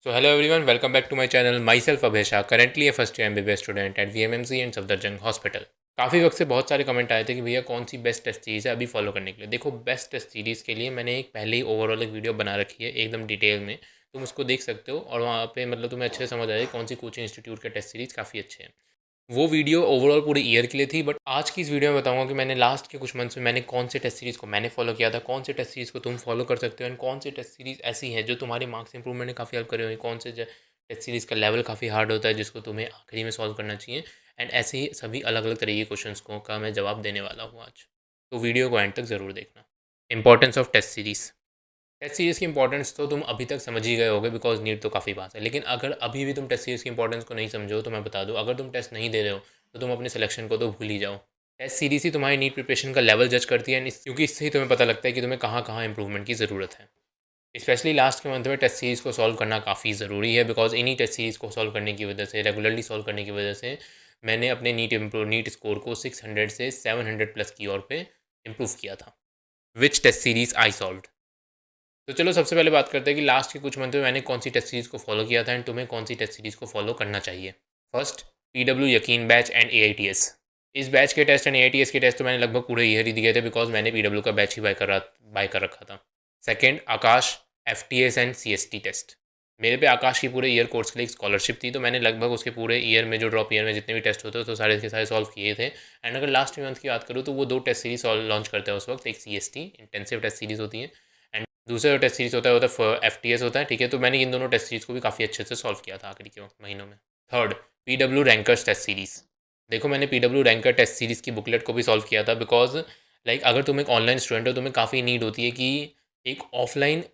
So hello everyone, welcome back to my channel. Myself Abhay Shah, currently a first year MBBS student at VMMC and Safdarjung hospital. काफ़ी वक्त से बहुत सारे comment आए थे कि भैया कौन सी बेस्ट टेस्ट सीरीज़ है अभी फॉलो करने के लिए। देखो, बेस्ट टेस्ट सीरीज़ के लिए मैंने एक पहले ही ओवरऑल एक वीडियो बना रखी है एकदम डिटेल में। तुम उसको देख सकते हो और वहाँ पे मतलब तुम्हें अच्छे से समझ आएगी कौन सी कोचिंग इंस्टीट्यूट के टेस्ट सीरीज़ काफ़ी अच्छे हैं। वो वीडियो ओवरऑल पूरे ईयर के लिए थी, बट आज की इस वीडियो में बताऊंगा कि मैंने लास्ट के कुछ मंथ्स में मैंने कौन से टेस्ट सीरीज़ को मैंने फॉलो किया था, कौन से टेस्ट सीरीज़ को तुम फॉलो कर सकते हो एंड कौन सी टेस्ट सीरीज़ ऐसी है जो तुम्हारे मार्क्स इंप्रूवमेंट में काफ़ी हेल्प करे हुए, कौन से टेस्ट सीरीज़ का लेवल काफ़ी हार्ड होता है जिसको तुम्हें आखिरी में सॉल्व करना चाहिए। एंड ऐसे ही सभी अलग अलग तरीके के क्वेश्चंस को का मैं जवाब देने वाला हूँ आज। तो वीडियो को एंड तक ज़रूर देखना। Importance of test series. Test series की इंपॉर्टेंस तो तुम अभी तक समझ ही गए होगे बिकॉज नीट तो काफ़ी पास है, लेकिन अगर अभी भी तुम टेस्ट सीरीज़ की इंपॉर्टेंस को नहीं समझो तो मैं बता दूँ, अगर तुम टेस्ट नहीं दे रहे हो तो तुम अपने सिलेक्शन को तो भूल ही जाओ। टेस्ट सीरीज़ ही तुम्हारी नीट प्रिपरेशन का लेवल जज करती है, क्योंकि इससे ही तुम्हें पता लगता है कि तुम्हें कहाँ कहाँ इंप्रूवमेंट की ज़रूरत है। स्पेशली लास्ट के मंथ में टेस्ट सीरीज़ को सॉल्व करना काफ़ी ज़रूरी है बिकॉज इन्हीं टेस्ट सीरीज़ को सॉल्व करने की वजह से, रेगुलरली सॉल्व करने की वजह से मैंने अपने नीट स्कोर को 600 से 700 प्लस की ओर पे इम्प्रूव किया था। Which test series I solve. तो चलो सबसे पहले बात करते हैं कि लास्ट के कुछ मंथ में मैंने कौन सी टेस्ट सीरीज़ को फॉलो किया था एंड तुम्हें कौन सी टेस्ट सीरीज़ को फॉलो करना चाहिए। फर्स्ट, पीडब्ल्यू यकीन बैच एंड एआईटीएस। इस बैच के टेस्ट एंड एआईटीएस के टेस्ट तो मैंने लगभग पूरे ईयर ही दिए थे बिकॉज मैंने पीडब्ल्यू का बैच ही बाय कर रखा था। Second, Aakash FTS and CST test. मेरे पे आकाश की पूरे ईयर कोर्स के लिए एक स्कॉलरशिप थी, तो मैंने लगभग उसके पूरे ईयर में जो ड्रॉप ईयर में जितने भी टेस्ट होते हैं तो सारे के सारे सॉल्व किए थे। एंड अगर लास्ट मंथ की बात करूँ तो वो दो टेस्ट सीरीज लॉन्च करते हैं उस वक्त। एक सीएसटी इंटेंसिव टेस्ट सीरीज होती है एंड दूसरा जो टेस्ट सीरीज होता है एफटीएस होता है। ठीक है, तो मैंने इन दोनों टेस्ट सीरीज को भी काफ़ी अच्छे से सॉल्व किया था आखिरी के महीनों में। Third, PW rankers test series. देखो, मैंने पीडब्ल्यू रैंकर टेस्ट सीरीज की बुकलेट को भी सॉल्व किया था बिकॉज अगर तुम एक ऑनलाइन स्टूडेंट हो तुम्हें काफ़ी नीड होती है कि एक ऑफलाइन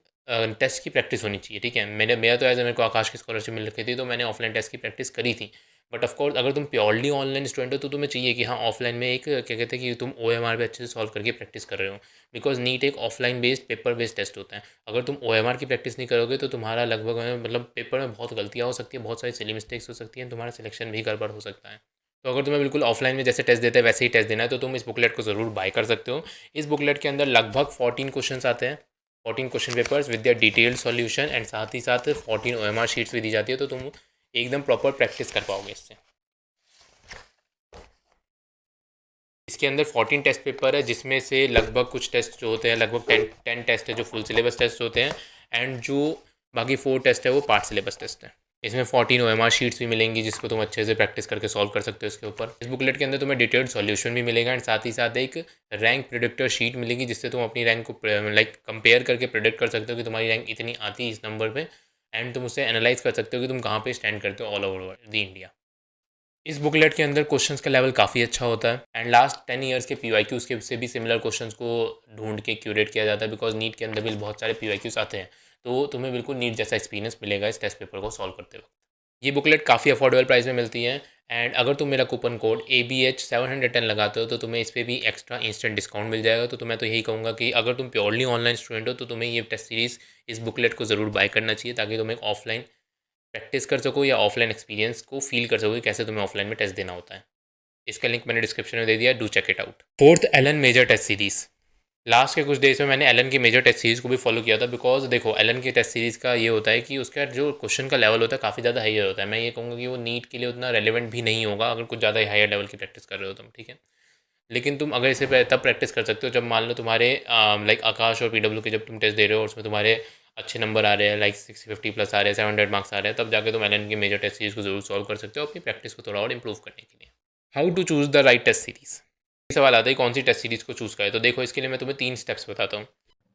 टेस्ट की प्रैक्टिस होनी चाहिए। ठीक है, मेरा तो मेरे को आकाश की स्कॉलरशिप मिल रखी थी तो मैंने ऑफलाइन टेस्ट की प्रैक्टिस करी थी। बट ऑफकोर्स अगर तुम प्योरली ऑनलाइन स्टूडेंट हो तो तुम्हें चाहिए कि हाँ, ऑफलाइन में एक क्या कहते हैं कि तुम OMR पे अच्छे से सॉल्व करके प्रैक्टिस कर रहे हो। बिकॉज नीट एक offline based paper based test होता है। अगर तुम OMR की प्रैक्टिस नहीं करोगे तो तुम्हारा लगभग मतलब पेपर में बहुत गलतियाँ हो सकती है, बहुत सारी सिली मिस्टेक्स हो सकती हैं, तुम्हारा सिलेक्शन भी गड़बड़ हो सकता है। तो अगर तुम्हें बिल्कुल ऑफलाइन में जैसे टेस्ट देते हैं वैसे ही टेस्ट देना है तो तुम इस बुकलेट को ज़रूर बाय कर सकते हो। इस बुकलेट के अंदर लगभग 14 क्वेश्चन आते हैं, 14 question papers with the detailed solution and साथ ही साथ 14 OMR शीट्स भी दी जाती है, तो तुम एकदम प्रॉपर प्रैक्टिस कर पाओगे इससे। इसके अंदर 14 टेस्ट पेपर है जिसमें से लगभग कुछ टेस्ट जो होते हैं, लगभग 10 टेस्ट है जो फुल सिलेबस टेस्ट होते हैं एंड जो बाकी 4 टेस्ट है वो पार्ट सिलेबस टेस्ट है। इसमें 14 OMR शीट्स भी मिलेंगी जिसको तुम अच्छे से प्रैक्टिस करके सॉल्व कर सकते हो इसके ऊपर। इस बुकलेट के अंदर तुम्हें डिटेल्ड सॉल्यूशन भी मिलेगा एंड साथ ही साथ एक रैंक प्रिडिक्टर शीट मिलेगी जिससे तुम अपनी रैंक को कंपेयर करके प्रिडिक्ट कर सकते हो कि तुम्हारी रैंक इतनी आती है इस नंबर पे एंड तुम उससे एनालाइज कर सकते हो कि तुम कहाँ पे स्टैंड करते हो ऑल ओवर द इंडिया। इस बुकलेट के अंदर क्वेश्चंस का लेवल काफ़ी अच्छा होता है एंड लास्ट 10 ईयर्स के PYQs के से भी सिमिलर क्वेश्चंस को ढूंढ के क्यूरेट किया जाता है बिकॉज नीट के अंदर भी बहुत सारे PYQs आते हैं। तो तुम्हें बिल्कुल नीट जैसा एक्सपीरियंस मिलेगा इस टेस्ट पेपर को सॉल्व करते वक्त। ये बुकलेट काफ़ी अफोर्डेबल प्राइस में मिलती है एंड अगर तुम मेरा कूपन कोड ABH710 लगाते हो तो तुम्हें इस पर भी एक्स्ट्रा इंस्टेंट डिस्काउंट मिल जाएगा। तो मैं तो यही कहूँगा कि अगर तुम प्योरली ऑनलाइन स्टूडेंट हो तो तुम्हें ये टेस्ट सीरीज़ इस बुकलेट को ज़रूर बाय करना चाहिए ताकि तुम एक ऑफलाइन प्रैक्टिस कर सको या ऑफलाइन एक्सपीरियंस को फील कर सको कि कैसे तुम्हें ऑफलाइन में टेस्ट देना होता है। इसका लिंक मैंने डिस्क्रिप्शन में दे दिया, do check it out. Fourth, Allen major test series. Last के कुछ डेज में मैंने एलन की मेजर टेस्ट सीरीज़ को भी फॉलो किया था बिकॉज देखो, एलन की टेस्ट सीरीज़ का ये होता है कि उसका जो क्वेश्चन का लेवल होता है काफ़ी ज़्यादा हायर होता है। मैं ये कहूँगा कि वो नीट के लिए उतना रेलिवेंट भी नहीं होगा अगर कुछ ज़्यादा हायर लेवल की प्रैक्टिस कर रहे हो तुम। ठीक है, लेकिन तुम अगर इसे तब प्रैक्टिस कर सकते हो जब मान लो तुम्हारे आकाश और पीडब्ल्यू के जब तुम टेस्ट दे रहे हो और उसमें तुम्हारे अच्छे नंबर आ रहे हैं, 650 प्लस आ रहे हैं, 700 मार्क्स आ रहे हैं, तब जाके तुम एलन की मेजर टेस्ट सीरीज़ को जरूर सॉल्व कर सकते हो अपनी प्रैक्टिस को थोड़ा और इंप्रूव करने के लिए। How to choose the right test series. सवाल आता है कौन सी टेस्ट सीरीज़ को चूज़ करें। तो देखो, इसके लिए मैं तुम्हें 3 स्टेप्स बताता हूँ।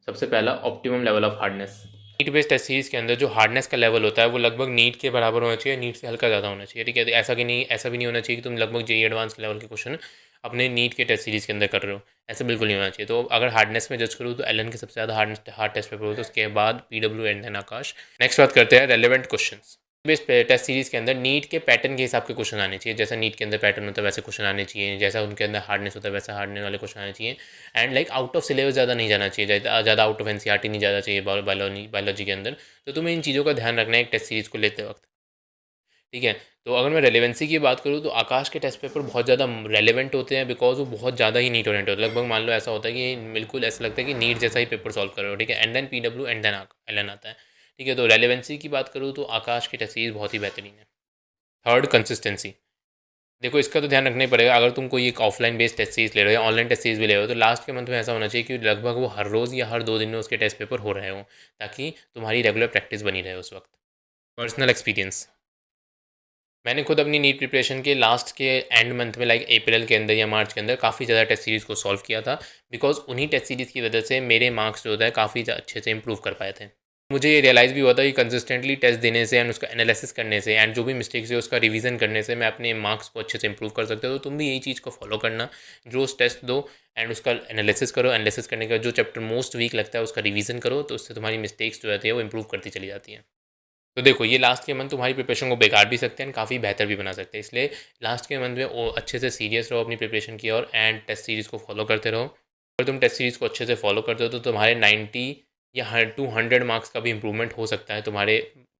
सबसे पहला, optimum level of hardness. NEET based test series के अंदर जो हार्डनेस का लेवल होता है वो लगभग नीट के बराबर होना चाहिए, नीट से हल्का ज़्यादा होना चाहिए। ठीक है, तो ऐसा भी नहीं होना चाहिए कि तुम लगभग जेई एडवांस लेवल के क्वेश्चन अपने नीट के टेस्ट सीरीज़ के अंदर कर रहे हो, ऐसा बिल्कुल नहीं होना चाहिए। तो अगर हार्डनेस में जज करूँ तो एलन के सबसे ज़्यादा हार्ड टेस्ट पेपर होते हैं, उसके बाद PW and then Aakash. Next बात करते हैं relevant question based test series के अंदर नीट के पैटर्न के हिसाब के क्वेश्चन आने चाहिए। जैसा नीट के अंदर पैटर्न होता है वैसे क्वेश्चन आने चाहिए, जैसा उनके अंदर हार्डनेस होता है वैसा हार्डनेस वाले क्वेश्चन आने चाहिए एंड आउट ऑफ सिलेबस ज़्यादा नहीं जाना चाहिए, ज़्यादा आउट ऑफ एनसीईआरटी नहीं जाना चाहिए बायोलॉजी के अंदर। तो तुम्हें इन चीज़ों का ध्यान रखना है एक टेस्ट सीरीज़ को लेते वक्त। ठीक है, तो अगर मैं रेलेवेंसी की बात करूँ तो आकाश के टेस्ट पेपर बहुत ज़्यादा रेलेवेंट होते हैं बिकॉज वो बहुत ज़्यादा ही नीट ओरिएंटेड होते हैं। लगभग मान लो ऐसा होता है कि बिल्कुल ऐसा लगता है कि नीट जैसा ही पेपर सॉल्व कर रहे हो। ठीक है, and then PW and then Allen आता है। ठीक है। तो रेलेवेंसी की बात करूँ तो आकाश की टेस्ट सीरीज़ बहुत ही बेहतरीन है। Third, consistency. देखो इसका तो ध्यान रखना ही पड़ेगा, अगर तुम कोई एक ऑफलाइन बेस्ड टेस्ट सीरीज ले रहे हो या ऑनलाइन टेस्ट सीरीज भी ले रहे हो तो लास्ट के मंथ में ऐसा होना चाहिए कि लगभग वो हर रोज़ या हर 2 दिन में उसके टेस्ट पेपर हो रहे हों, ताकि तुम्हारी रेगुलर प्रैक्टिस बनी रहे उस वक्त। पर्सनल एक्सपीरियंस, मैंने खुद अपनी नीट प्रिपरेशन के लास्ट के एंड मंथ में लाइक अप्रैल के अंदर या मार्च के अंदर काफ़ी ज़्यादा टेस्ट सीरीज़ को सॉल्व किया था, बिकॉज उन्हीं टेस्ट सीरीज़ की वजह से मेरे मार्क्स जो होता है काफ़ी अच्छे से इंप्रूव कर पाए थे। मुझे ये रियलाइज़ भी हुआ था कि कंसिस्टेंटली टेस्ट देने से एंड उसका एनालिसिस करने से एंड जो भी मिस्टेक्स है उसका रिवीजन करने से मैं अपने मार्क्स को अच्छे से इंप्रूव कर सकता हूँ। तो तुम भी यही चीज़ को फॉलो करना, रोज़ टेस्ट दो एंड उसका एनालिसिस करो, एनालिसिस करने का जो चैप्टर मोस्ट वीक लगता है उसका रिवीजन करो, तो उससे तुम्हारी मिस्टेक्स जो रहती है वो इंप्रूव करती चली जाती हैं। तो देखो ये लास्ट के मंथ तुम्हारी प्रिपरेशन को बिगाड़ भी सकते हैं, काफ़ी बेहतर भी बना सकते हैं, इसलिए लास्ट के मंथ में वो अच्छे से सीरियस रहो अपनी प्रिपरेशन की और एंड टेस्ट सीरीज़ को फॉलो करते रहो। अगर तुम टेस्ट सीरीज़ को अच्छे से फॉलो करते हो तो तुम्हारे 90 या 200 मार्क्स का भी इंप्रूवमेंट हो सकता है तुम्हारे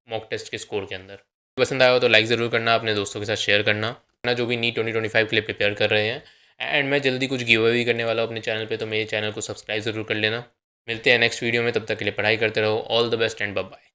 मॉक टेस्ट के स्कोर के अंदर। पसंद आया हो तो लाइक ज़रूर करना, अपने दोस्तों के साथ शेयर करना ना, जो भी नीट 2025 के लिए प्रिपेयर कर रहे हैं। एंड मैं जल्दी कुछ गिव अवे भी करने वाला हूँ अपने चैनल पे, तो मेरे चैनल को सब्सक्राइब ज़रूर कर लेना। मिलते हैं नेक्स्ट वीडियो में, तब तक के लिए पढ़ाई करते रहो। All the best and bye bye.